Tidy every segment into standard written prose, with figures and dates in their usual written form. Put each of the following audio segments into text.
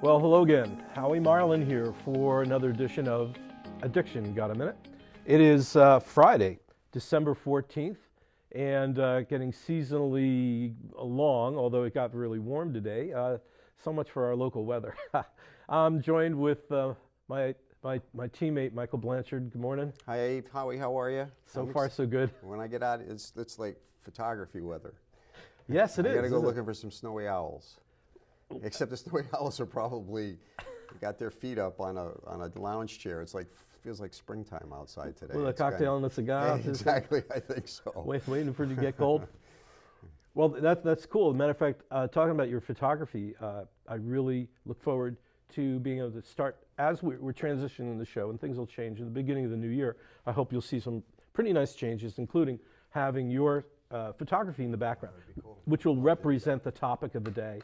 Well, hello again. Howie Marlin here for another edition of Addiction. Got a minute? It is Friday, December 14th, and getting seasonally along, although it got really warm today. So much for our local weather. I'm joined with my teammate, Michael Blanchard. Good morning. Hi, Howie. How are you? So far, so good. When I get out, it's like photography weather. Yes, it is. I got to go looking for some snowy owls. Except the snowy owls are probably got their feet up on a lounge chair. It's like feels like springtime outside today. With a cocktail and a cigar. Yeah, exactly, I think so. Waiting for it to get cold. Well, that's cool. As a matter of fact, talking about your photography, I really look forward to being able to start, as we're transitioning the show, and things will change in the beginning of the new year. I hope you'll see some pretty nice changes, including having your photography in the background, cool, which will represent the topic of the day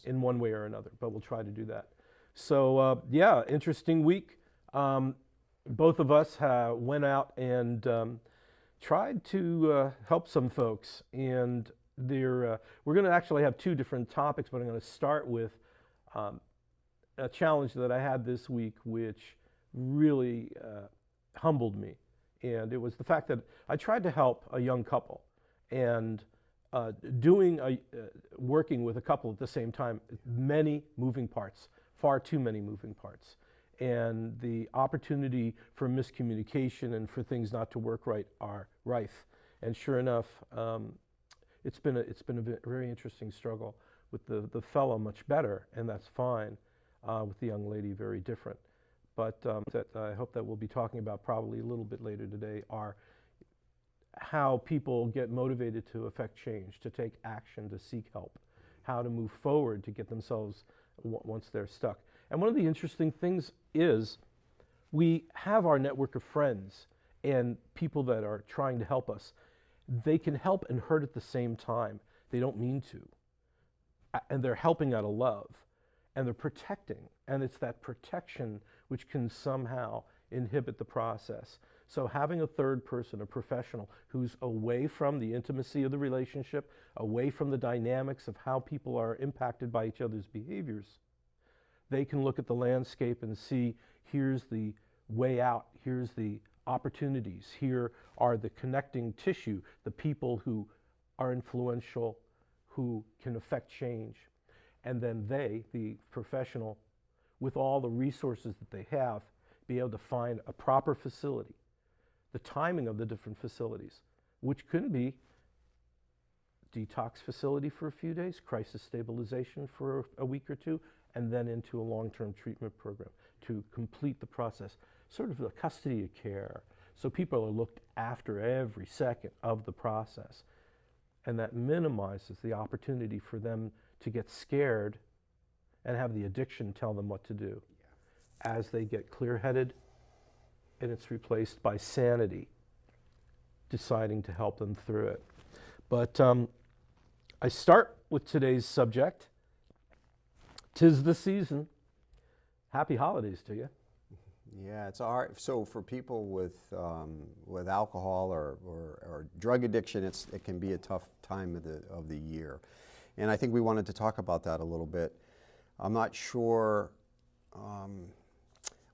in one way or another, but we'll try to do that. So, yeah, interesting week. Both of us went out and tried to help some folks, and we're going to actually have two different topics, but I'm going to start with a challenge that I had this week, which really humbled me, and it was the fact that I tried to help a young couple, and working with a couple at the same time, many moving parts, far too many moving parts. And the opportunity for miscommunication and for things not to work right are rife. And sure enough, it's been a very interesting struggle. With the fellow much better, and that's fine. With the young lady, very different. But that I hope that we'll be talking about probably a little bit later today are how people get motivated to affect change, to take action, to seek help, how to move forward to get themselves once they're stuck. And one of the interesting things is we have our network of friends and people that are trying to help us. They can help and hurt at the same time. They don't mean to. And they're helping out of love. And they're protecting. And it's that protection which can somehow inhibit the process. So having a third person, a professional, who's away from the intimacy of the relationship, away from the dynamics of how people are impacted by each other's behaviors, they can look at the landscape and see, here's the way out, here's the opportunities, here are the connecting tissue, the people who are influential, who can affect change. And then they, the professional, with all the resources that they have, be able to find a proper facility, the timing of the different facilities, which could be detox facility for a few days, crisis stabilization for a week or two, and then into a long-term treatment program to complete the process, sort of the custody of care. So people are looked after every second of the process. And that minimizes the opportunity for them to get scared and have the addiction tell them what to do. As they get clear-headed, and it's replaced by sanity, deciding to help them through it. But I start with today's subject. 'Tis the season. Happy holidays to you. Yeah, it's hard. So for people with alcohol or drug addiction, it can be a tough time of the year, and I think we wanted to talk about that a little bit. I'm not sure.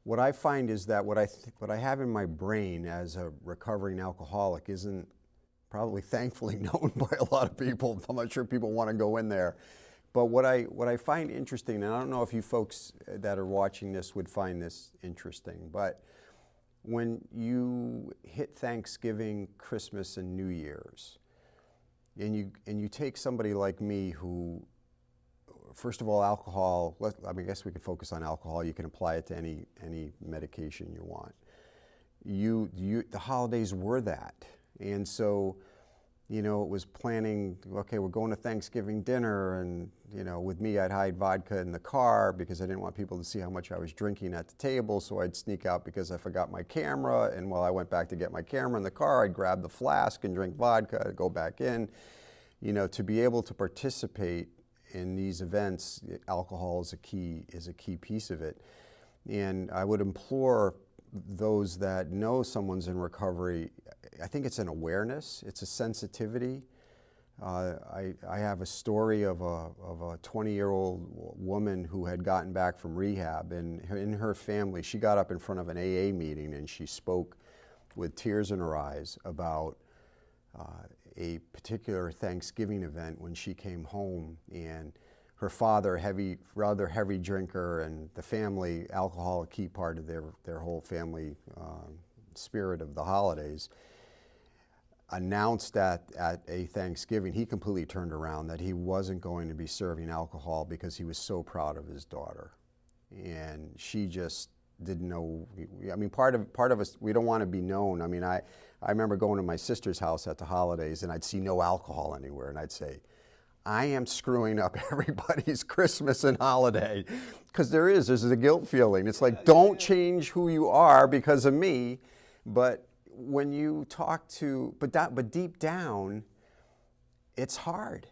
What I find is that what I have in my brain as a recovering alcoholic isn't probably thankfully known by a lot of people. I'm not sure people want to go in there. But what I find interesting, and I don't know if you folks that are watching this would find this interesting, but when you hit Thanksgiving, Christmas, and New Year's, and you take somebody like me who, first of all, alcohol, I guess we could focus on alcohol. You can apply it to any medication you want. The holidays were that. And so, it was planning, okay, we're going to Thanksgiving dinner, and, with me, I'd hide vodka in the car because I didn't want people to see how much I was drinking at the table, so I'd sneak out because I forgot my camera, and while I went back to get my camera in the car, I'd grab the flask and drink vodka, I'd go back in. To be able to participate in these events, alcohol is a key piece of it. And I would implore those that know someone's in recovery, I think it's an awareness, it's a sensitivity. I have a story of a 20-year-old woman who had gotten back from rehab, and in her family, she got up in front of an AA meeting and she spoke with tears in her eyes about a particular Thanksgiving event when she came home, and her father, rather heavy drinker, and the family, alcohol a key part of their whole family spirit of the holidays, announced at a Thanksgiving, he completely turned around, that he wasn't going to be serving alcohol because he was so proud of his daughter. And she just didn't know. I mean, part of us, we don't want to be known. I mean, I remember going to my sister's house at the holidays and I'd see no alcohol anywhere, and I'd say, I am screwing up everybody's Christmas and holiday. Because there's a guilt feeling. It's like, don't change who you are because of me. But when you talk to, but deep down, it's hard.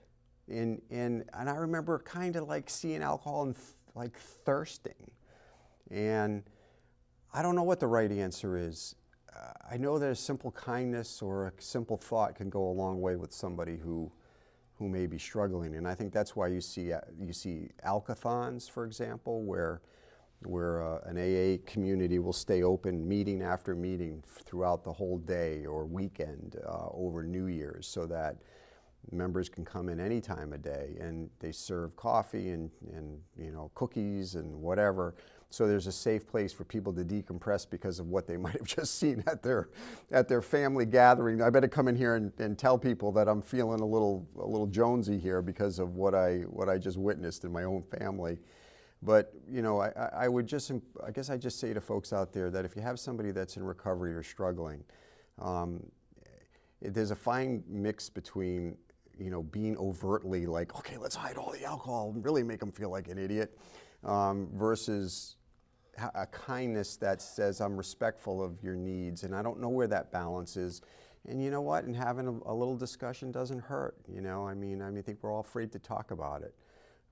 And I remember kind of like seeing alcohol and like thirsting. And I don't know what the right answer is. I know that a simple kindness or a simple thought can go a long way with somebody who may be struggling. And I think that's why you see alcothons, for example, where an AA community will stay open meeting after meeting throughout the whole day or weekend over New Year's, so that members can come in any time of day, and they serve coffee and cookies and whatever. So there's a safe place for people to decompress because of what they might have just seen at their family gathering. I better come in here and tell people that I'm feeling a little jonesy here because of what I just witnessed in my own family. But I guess I just say to folks out there that if you have somebody that's in recovery or struggling, there's a fine mix between being overtly like, okay, let's hide all the alcohol and really make them feel like an idiot, versus a kindness that says, I'm respectful of your needs, and I don't know where that balance is. And you know what? And having a little discussion doesn't hurt. I mean, I think we're all afraid to talk about it.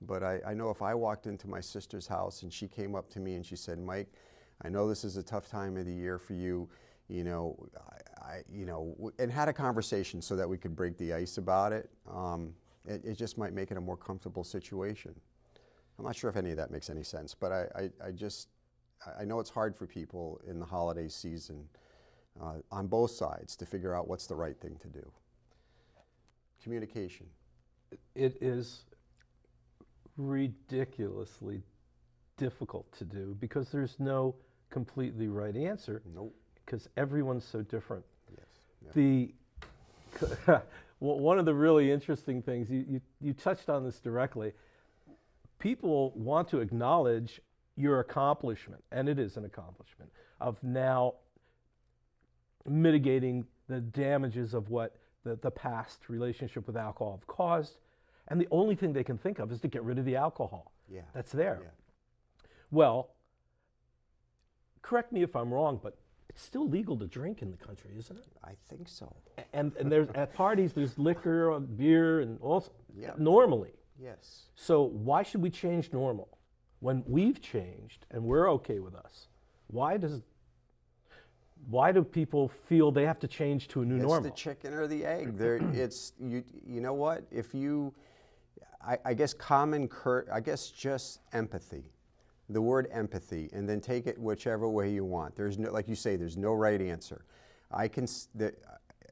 But I know if I walked into my sister's house and she came up to me and she said, Mike, I know this is a tough time of the year for you, and had a conversation so that we could break the ice about it, it just might make it a more comfortable situation. I'm not sure if any of that makes any sense, but I know it's hard for people in the holiday season on both sides to figure out what's the right thing to do. Communication. It is ridiculously difficult to do because there's no completely right answer. Nope. Because everyone's so different. Yes. Yeah. One of the really interesting things, you touched on this directly, people want to acknowledge your accomplishment, and it is an accomplishment, of now mitigating the damages of what the past relationship with alcohol have caused, and the only thing they can think of is to get rid of the alcohol. Yeah. That's there. Yeah. Well, correct me if I'm wrong, but it's still legal to drink in the country, isn't it? I think so. And there's at parties there's liquor, beer, and also normally. Yes. So why should we change normal when we've changed and we're okay with us? Why do people feel they have to change to a new normal? It's the chicken or the egg. It's you know what? If you, I guess just empathy. The word empathy, and then take it whichever way you want. There's no, like you say, there's no right answer.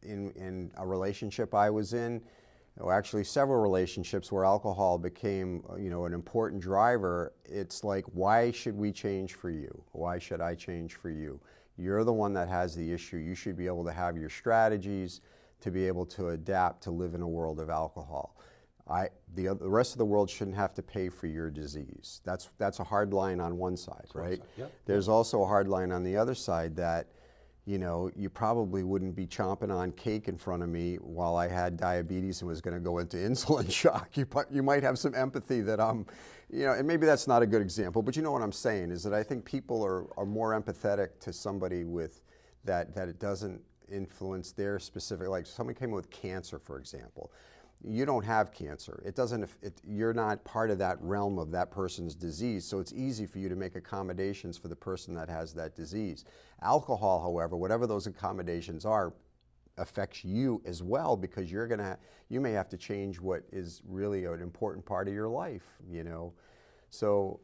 In a relationship I was in, or actually several relationships where alcohol became, an important driver, it's like, why should we change for you? Why should I change for you? You're the one that has the issue. You should be able to have your strategies to be able to adapt to live in a world of alcohol. The rest of the world shouldn't have to pay for your disease. That's a hard line on one side, right? Yep. There's also a hard line on the other side that, you probably wouldn't be chomping on cake in front of me while I had diabetes and was going to go into insulin shock. You might have some empathy that I'm, and maybe that's not a good example, but you know what I'm saying is that I think people are more empathetic to somebody with that it doesn't influence their specific, like somebody came with cancer, for example. You don't have cancer. You're not part of that realm of that person's disease, so it's easy for you to make accommodations for the person that has that disease. Alcohol, however, whatever those accommodations are, affects you as well, because you may have to change what is really an important part of your life, you know. So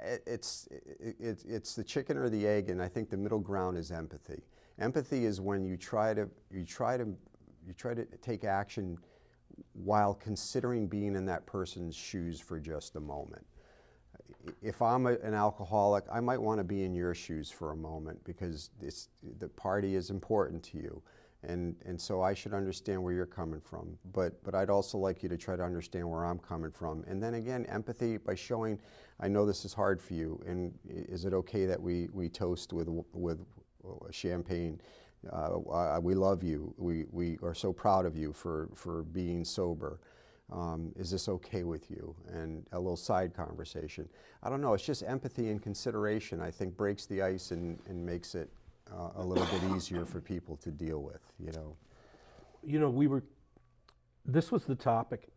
it's the chicken or the egg, and I think the middle ground is empathy. Empathy is when you try to take action while considering being in that person's shoes for just a moment. If I'm an alcoholic, I might want to be in your shoes for a moment, because the party is important to you. And so I should understand where you're coming from. But I'd also like you to try to understand where I'm coming from. And then again, empathy by showing, I know this is hard for you, and is it okay that we toast with champagne? We love you. We are so proud of you for being sober. Is this okay with you? And a little side conversation. I don't know, it's just empathy and consideration, I think, breaks the ice and makes it a little bit easier for people to deal with, you know. You know, this was the topic,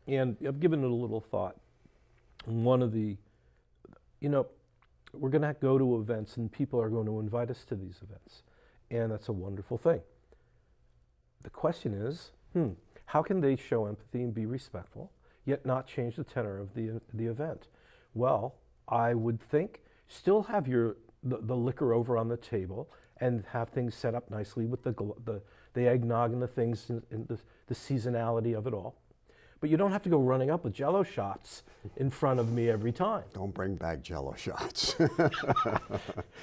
and I've given it a little thought. One of the, you know, we're going to go to events, and people are going to invite us to these events, and that's a wonderful thing. The question is, how can they show empathy and be respectful, yet not change the tenor of the event? Well, I would think still have the liquor over on the table and have things set up nicely with the eggnog and the things and the seasonality of it all. But you don't have to go running up with Jello shots in front of me every time. Don't bring back Jello shots.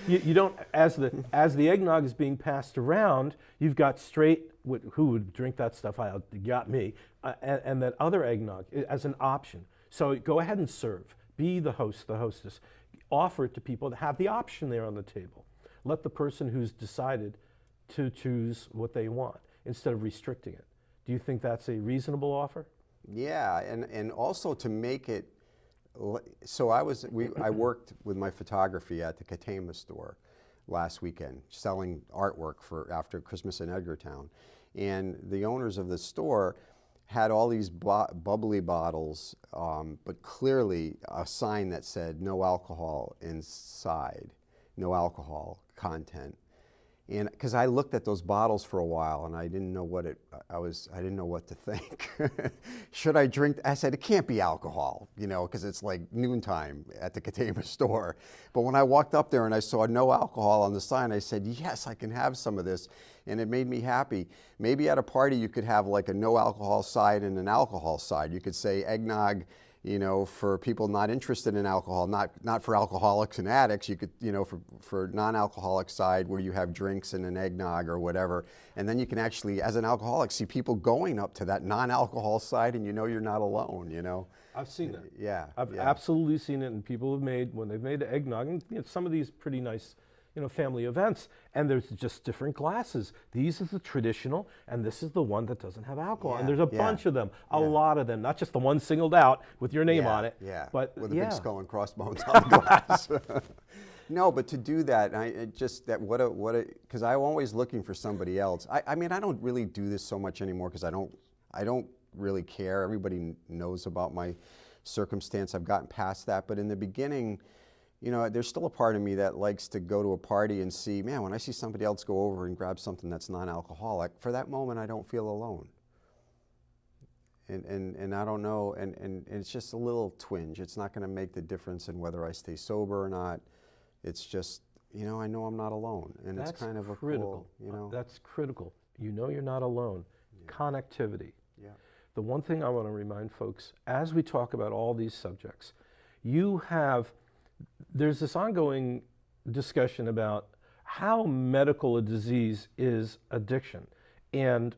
You don't, as the eggnog is being passed around, you've got straight, who would drink that stuff? You got me. And that other eggnog as an option. So go ahead and serve. Be the host, the hostess. Offer it to people that have the option there on the table. Let the person who's decided to choose what they want instead of restricting it. Do you think that's a reasonable offer? Yeah, and also to make it, so I worked with my photography at the Katama store last weekend, selling artwork for after Christmas in Edgartown. And the owners of the store had all these bubbly bottles, but clearly a sign that said no alcohol inside, no alcohol content. And because I looked at those bottles for a while and I didn't know what I didn't know what to think. Should I drink? I said, it can't be alcohol, you know, because it's like noontime at the Katama store. But when I walked up there and I saw no alcohol on the sign, I said, yes, I can have some of this. And it made me happy. Maybe at a party you could have like a no alcohol side and an alcohol side. You could say eggnog, you know, for people not interested in alcohol, not for alcoholics and addicts. You could, you know, for non-alcoholic side where you have drinks and an eggnog or whatever. And then you can actually, as an alcoholic, see people going up to that non-alcohol side, and you know you're not alone, you know. I've seen that. Yeah. I've absolutely seen it, and people have made, when they've made eggnog, and you know, some of these pretty nice, you know, family events, and there's just different glasses. These is the traditional, and this is the one that doesn't have alcohol. Yeah, and there's a bunch of them, a lot of them, not just the one singled out with your name on it. Yeah, but with a big skull and crossbones on the glass. No, but to do that, because I'm always looking for somebody else. I mean, I don't really do this so much anymore because I don't really care. Everybody knows about my circumstance. I've gotten past that, but in the beginning, you know, there's still a part of me that likes to go to a party and see, man, when I see somebody else go over and grab something that's non-alcoholic, for that moment I don't feel alone. And I don't know, and it's just a little twinge. It's not going to make the difference in whether I stay sober or not. It's just, you know, I know I'm not alone, and that's it's kind of a critical. cool, you know. That's critical. You know you're not alone. Yeah. Connectivity. Yeah. The one thing I want to remind folks, as we talk about all these subjects, there's this ongoing discussion about how medical a disease is addiction. And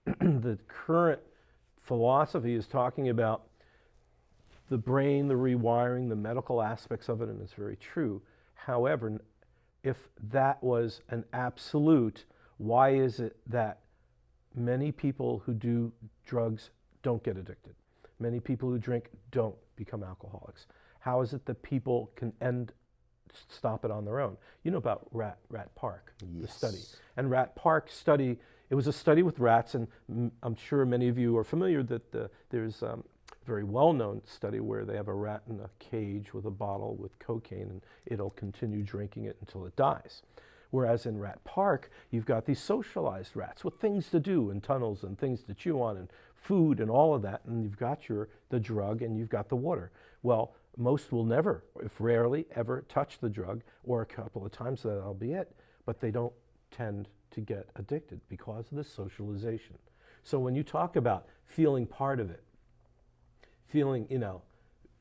the current philosophy is talking about the brain, the rewiring, the medical aspects of it, and it's very true. However, if that was an absolute, why is it that many people who do drugs don't get addicted? Many people who drink don't become alcoholics. How is it that people can stop it on their own? You know about Rat Park, the study. And Rat Park study, it was a study with rats, and I'm sure many of you are familiar that there's a very well-known study where they have a rat in a cage with a bottle with cocaine, and it'll continue drinking it until it dies. Whereas in Rat Park, you've got these socialized rats with things to do and tunnels and things to chew on and food and all of that, and you've got the drug and you've got the water. Well, most will never, if rarely, ever touch the drug, or a couple of times that'll be it, but they don't tend to get addicted because of the socialization. So when you talk about feeling part of it, feeling,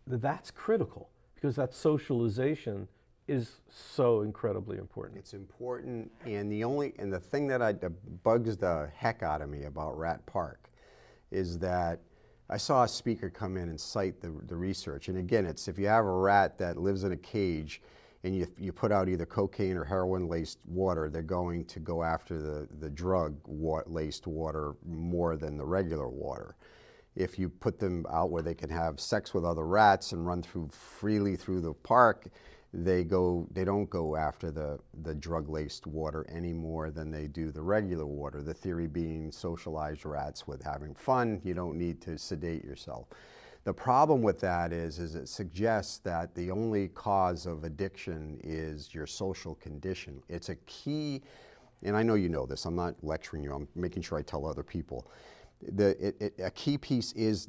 that's critical, because that socialization is so incredibly important. It's important, and the thing that bugs the heck out of me about Rat Park is that I saw a speaker come in and cite the research. And again, it's if you have a rat that lives in a cage and you put out either cocaine or heroin-laced water, they're going to go after the drug-laced water more than the regular water. If you put them out where they can have sex with other rats and run freely through the park, they don't go after the drug-laced water any more than they do the regular water. The theory being socialized rats with having fun, you don't need to sedate yourself. The problem with that is it suggests that the only cause of addiction is your social condition. It's a key, and I know you know this, I'm not lecturing you, I'm making sure I tell other people. A key piece is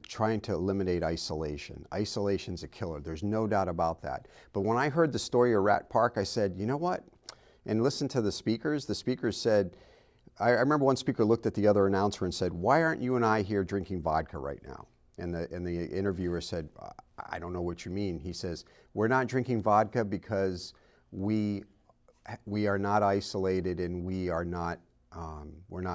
trying to eliminate isolation. Isolation's a killer, there's no doubt about that. But when I heard the story of Rat Park, I said, you know what? And listen to the speakers said, I remember one speaker looked at the other announcer and said, why aren't you and I here drinking vodka right now? And the interviewer said, I don't know what you mean. He says, we're not drinking vodka because we are not isolated, and we're not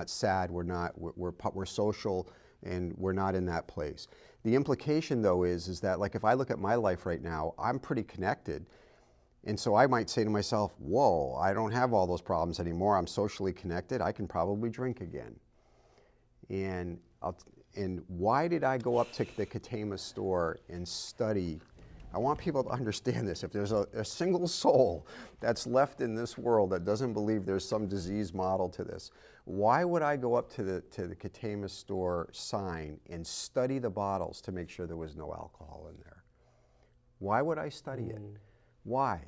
sad, we're social, and we're not in that place. The implication though is that, like, if I look at my life right now, I'm pretty connected. And so I might say to myself, whoa, I don't have all those problems anymore. I'm socially connected. I can probably drink again. And why did I go up to the Katama store and study? I want people to understand this. If there's a single soul that's left in this world that doesn't believe there's some disease model to this, why would I go up to the Katama store sign and study the bottles to make sure there was no alcohol in there? Why would I study it? Why?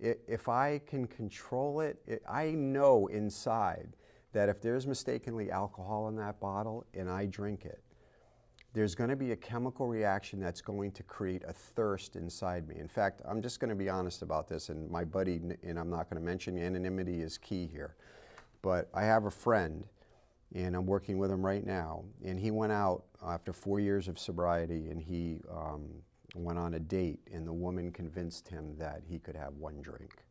If I can control it, I know inside that if there's mistakenly alcohol in that bottle and I drink it, there's going to be a chemical reaction that's going to create a thirst inside me. In fact, I'm just going to be honest about this, and my buddy, and I'm not going to mention, anonymity is key here, but I have a friend, and I'm working with him right now, and he went out after 4 years of sobriety, and he went on a date, and the woman convinced him that he could have one drink.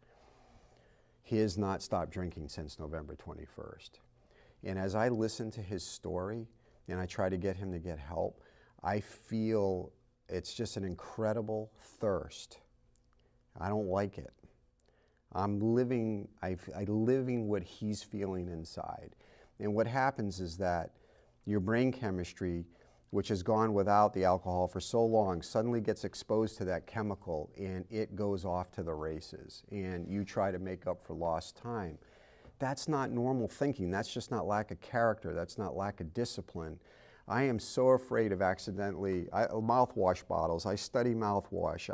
He has not stopped drinking since November 21st. And as I listen to his story, and I try to get him to get help, I feel it's just an incredible thirst. I don't like it. I'm living what he's feeling inside. And what happens is that your brain chemistry, which has gone without the alcohol for so long, suddenly gets exposed to that chemical, and it goes off to the races, and you try to make up for lost time. That's not normal thinking. That's just not lack of character. That's not lack of discipline. I am so afraid of mouthwash bottles. I study mouthwash.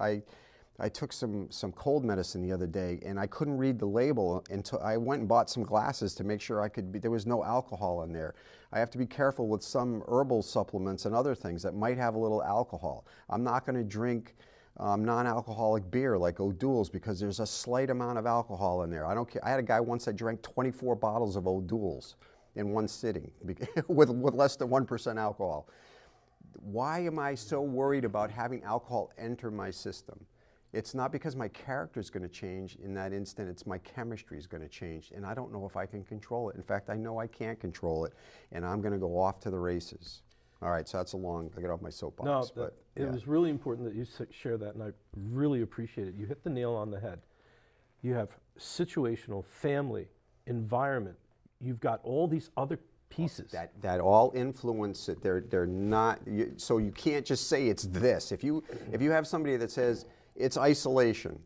I took some cold medicine the other day, and I couldn't read the label until I went and bought some glasses to make sure there was no alcohol in there. I have to be careful with some herbal supplements and other things that might have a little alcohol. I'm not going to drink non-alcoholic beer like O'Doul's because there's a slight amount of alcohol in there. I don't care. I had a guy once that drank 24 bottles of O'Doul's in one sitting with less than 1% alcohol. Why am I so worried about having alcohol enter my system? It's not because my character is going to change in that instant, it's my chemistry is going to change, and I don't know if I can control it. In fact, I know I can't control it, and I'm going to go off to the races. All right, so I get off my soapbox. No, it was really important that you share that, and I really appreciate it. You hit the nail on the head. You have situational, family, environment. You've got all these other pieces. That all influence it. They're not, so you can't just say it's this. If you have somebody that says it's isolation,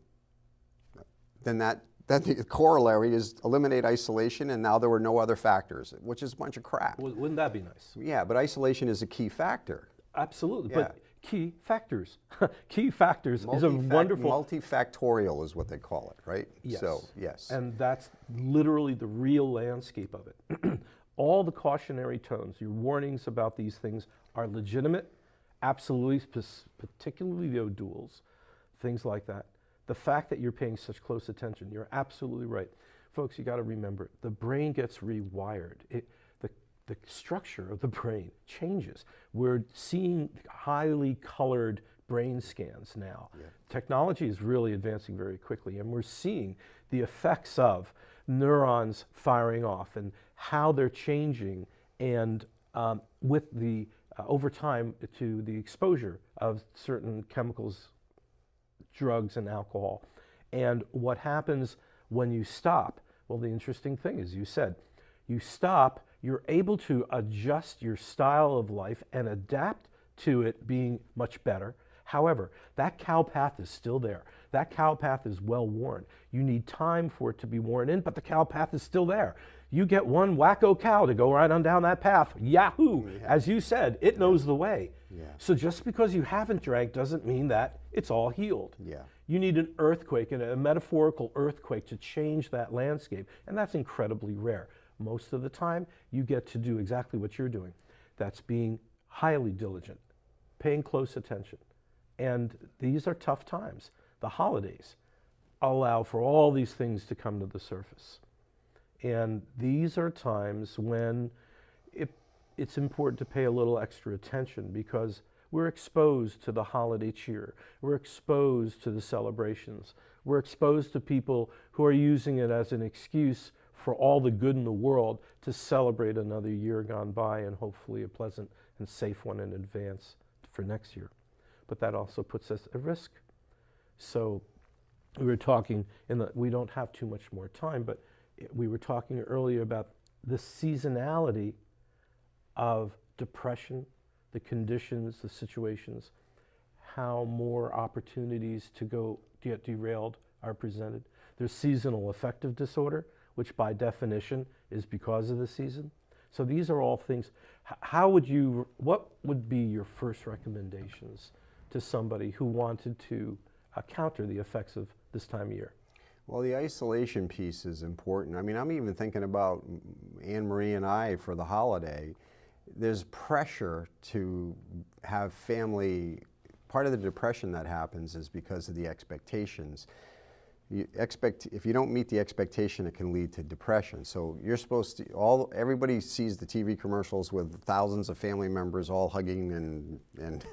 then the corollary is eliminate isolation, and now there were no other factors, which is a bunch of crap. Wouldn't that be nice? Yeah, but isolation is a key factor. Absolutely, Yeah. but key factors. Key factors is a wonderful... Multifactorial is what they call it, right? Yes. So, yes. And that's literally the real landscape of it. All the cautionary tones, your warnings about these things are legitimate, absolutely, particularly the duals, things like that. The fact that you're paying such close attention, you're absolutely right. Folks, you got to remember, the brain gets rewired. The structure of the brain changes. We're seeing highly colored brain scans now. Yeah. Technology is really advancing very quickly, and we're seeing the effects of neurons firing off and how they're changing, and with the over time to the exposure of certain chemicals, drugs, and alcohol. And what happens when you stop? Well, the interesting thing is, you said, you stop, you're able to adjust your style of life and adapt to it being much better. However, that cow path is still there. That cow path is well worn. You need time for it to be worn in, but the cow path is still there. You get one wacko cow to go right on down that path. Yahoo! Yeah. As you said, it knows the way. Yeah. So just because you haven't drank doesn't mean that it's all healed. Yeah. You need an earthquake, and a metaphorical earthquake, to change that landscape, and that's incredibly rare. Most of the time, you get to do exactly what you're doing. That's being highly diligent, paying close attention. And these are tough times. The holidays allow for all these things to come to the surface. And these are times when it's important to pay a little extra attention, because we're exposed to the holiday cheer. We're exposed to the celebrations. We're exposed to people who are using it as an excuse for all the good in the world to celebrate another year gone by, and hopefully a pleasant and safe one in advance for next year. But that also puts us at risk. So we were talking, we don't have too much more time, but we were talking earlier about the seasonality of depression, the conditions, the situations, how more opportunities to get derailed are presented. There's seasonal affective disorder, which by definition is because of the season. So these are all things. What would be your first recommendations to somebody who wanted to counter the effects of this time of year? Well, the isolation piece is important. I mean, I'm even thinking about Anne Marie and I for the holiday. There's pressure to have family. Part of the depression that happens is because of the expectations. If you don't meet the expectation, it can lead to depression. So you're supposed to, everybody sees the TV commercials with thousands of family members all hugging and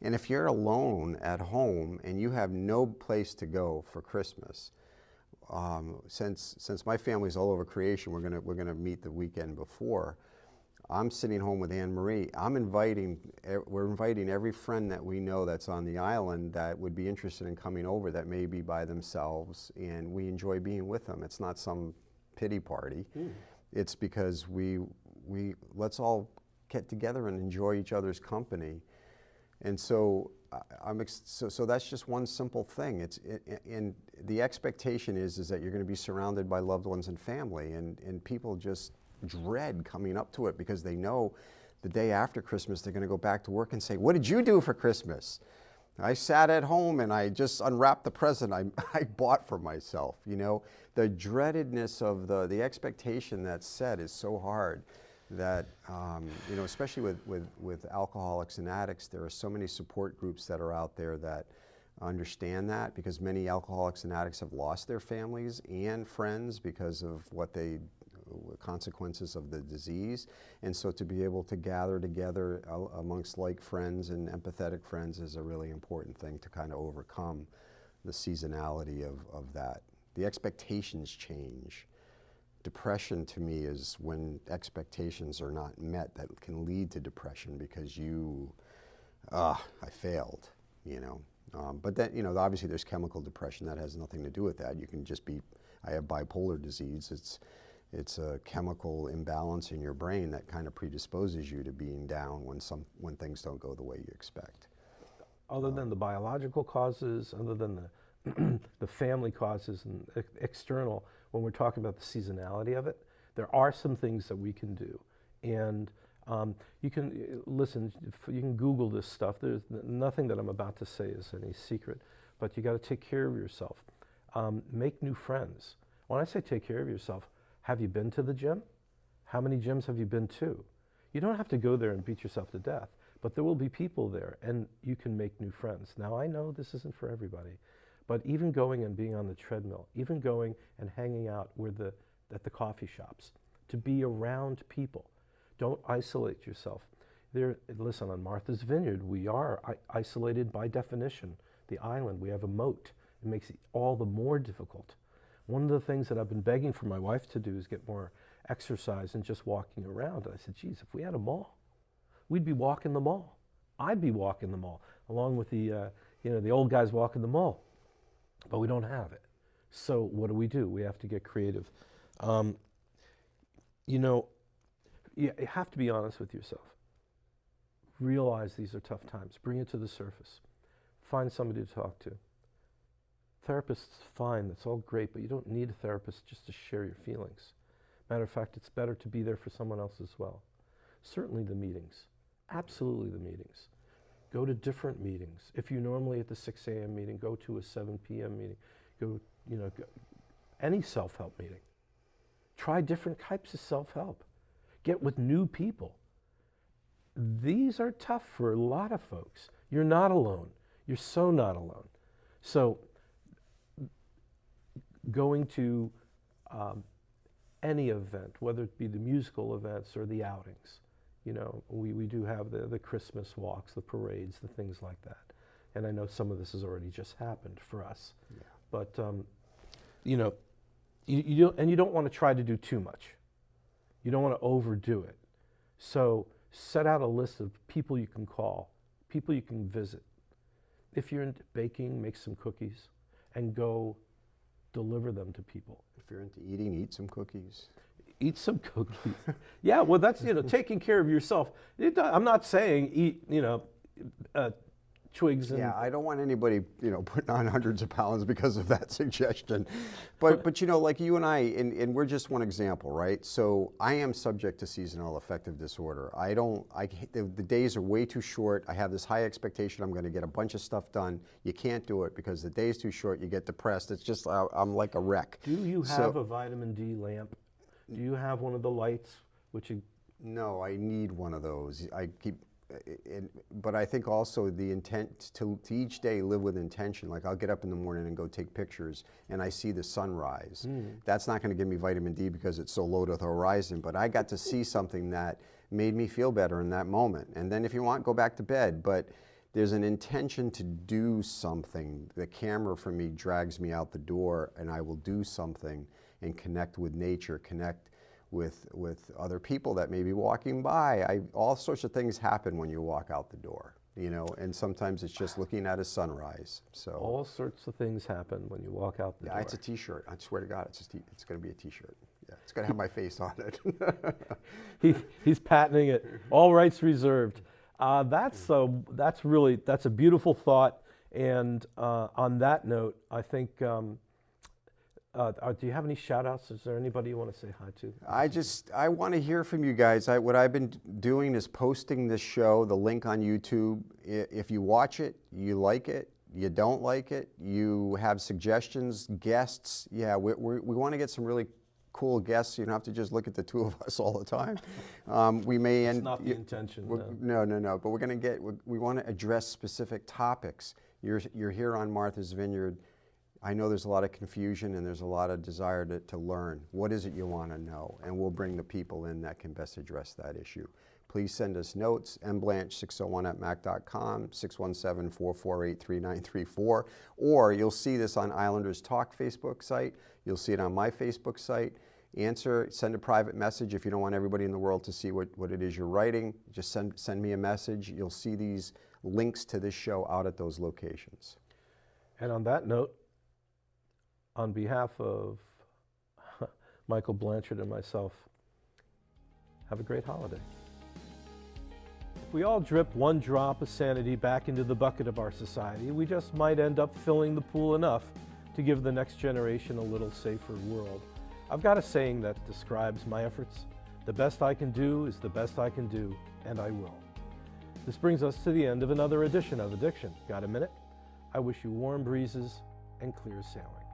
and if you're alone at home and you have no place to go for Christmas, since my family's all over creation, we're gonna meet the weekend before. I'm sitting home with Anne Marie. We're inviting every friend that we know that's on the island that would be interested in coming over, that may be by themselves, and we enjoy being with them. It's not some pity party. It's because let's all get together and enjoy each other's company. And so so that's just one simple thing. And the expectation is that you're going to be surrounded by loved ones and family, and people just dread coming up to it, because they know the day after Christmas they're going to go back to work and say, "What did you do for Christmas?" "I sat at home and I just unwrapped the present I bought for myself." You know, the dreadedness of the expectation that's set is so hard that, you know, especially with alcoholics and addicts, there are so many support groups that are out there that understand that, because many alcoholics and addicts have lost their families and friends because of consequences of the disease. And so to be able to gather together amongst like friends and empathetic friends is a really important thing to kind of overcome the seasonality of that. The expectations change. Depression to me is when expectations are not met, that can lead to depression, because I failed, you know. But then, you know, obviously there's chemical depression that has nothing to do with that. You can just I have bipolar disease. It's a chemical imbalance in your brain that kind of predisposes you to being down when things don't go the way you expect. Other than the biological causes, other than the family causes and external, when we're talking about the seasonality of it, there are some things that we can do. And You can, listen, you can Google this stuff. There's nothing that I'm about to say is any secret, but you got to take care of yourself. Make new friends. When I say take care of yourself, have you been to the gym? How many gyms have you been to? You don't have to go there and beat yourself to death, but there will be people there and you can make new friends. Now I know this isn't for everybody, but even going and being on the treadmill, even going and hanging out at the coffee shops, to be around people. Don't isolate yourself. Listen, on Martha's Vineyard, we are isolated by definition. The island, we have a moat. It makes it all the more difficult. One of the things that I've been begging for my wife to do is get more exercise and just walking around. And I said, geez, if we had a mall, we'd be walking the mall. I'd be walking the mall, along with the old guys walking the mall. But we don't have it. So what do? We have to get creative. You have to be honest with yourself. Realize these are tough times. Bring it to the surface. Find somebody to talk to. Therapist's fine, that's all great, but you don't need a therapist just to share your feelings. Matter of fact, it's better to be there for someone else as well. Certainly the meetings. Absolutely the meetings. Go to different meetings. If you're normally at the 6 a.m. meeting, go to a 7 p.m. meeting. Go any self-help meeting. Try different types of self-help. Get with new people. These are tough for a lot of folks. You're not alone. You're so not alone. So going to any event, whether it be the musical events or the outings, we do have the Christmas walks, the parades, the things like that. And I know some of this has already just happened for us. Yeah. But, you don't want to try to do too much. You don't want to overdo it. So set out a list of people you can call, people you can visit. If you're into baking, make some cookies and go deliver them to people. If you're into eating, eat some cookies. Eat some cookies. Yeah, well, that's, taking care of yourself. I'm not saying eat, twigs and... Yeah, I don't want anybody, putting on hundreds of pounds because of that suggestion. But like you and I, and we're just one example, right? So I am subject to seasonal affective disorder. The days are way too short. I have this high expectation I'm going to get a bunch of stuff done. You can't do it because the day's too short. You get depressed. It's just, I'm like a wreck. Do you have a vitamin D lamp? Do you have one of the lights, No, I need one of those. But I think also the intent to each day live with intention. Like I'll get up in the morning and go take pictures and I see the sunrise. That's not going to give me vitamin D because it's so low to the horizon, but I got to see something that made me feel better in that moment. And then if you want, go back to bed. But there's an intention to do something. The camera for me drags me out the door and I will do something and connect with nature, connect with other people that may be walking by. All sorts of things happen when you walk out the door, and sometimes it's just looking at a sunrise. So all sorts of things happen when you walk out the door. Yeah, it's a t-shirt. I swear to God, it's going to be a t-shirt. Yeah, it's going to have my face on it. He's patenting it. All rights reserved. That's a beautiful thought. And on that note, I think, do you have any shout-outs? Is there anybody you want to say hi to? I want to hear from you guys. What I've been doing is posting this show, the link on YouTube. If you watch it, you like it, you don't like it, you have suggestions, guests. Yeah, we want to get some really cool guests. You don't have to just look at the two of us all the time. We may end. It's not the intention. No. But we want to address specific topics. You're here on Martha's Vineyard. I know there's a lot of confusion and there's a lot of desire to learn. What is it you want to know? And we'll bring the people in that can best address that issue. Please send us notes, mblanch601@mac.com, 617-448-3934, or you'll see this on Islanders Talk Facebook site. You'll see it on my Facebook site. Send a private message if you don't want everybody in the world to see what it is you're writing. Just send me a message. You'll see these links to this show out at those locations. And on that note, on behalf of Michael Blanchard and myself, have a great holiday. If we all drip one drop of sanity back into the bucket of our society, we just might end up filling the pool enough to give the next generation a little safer world. I've got a saying that describes my efforts. The best I can do is the best I can do, and I will. This brings us to the end of another edition of Addiction. Got a minute? I wish you warm breezes and clear sailing.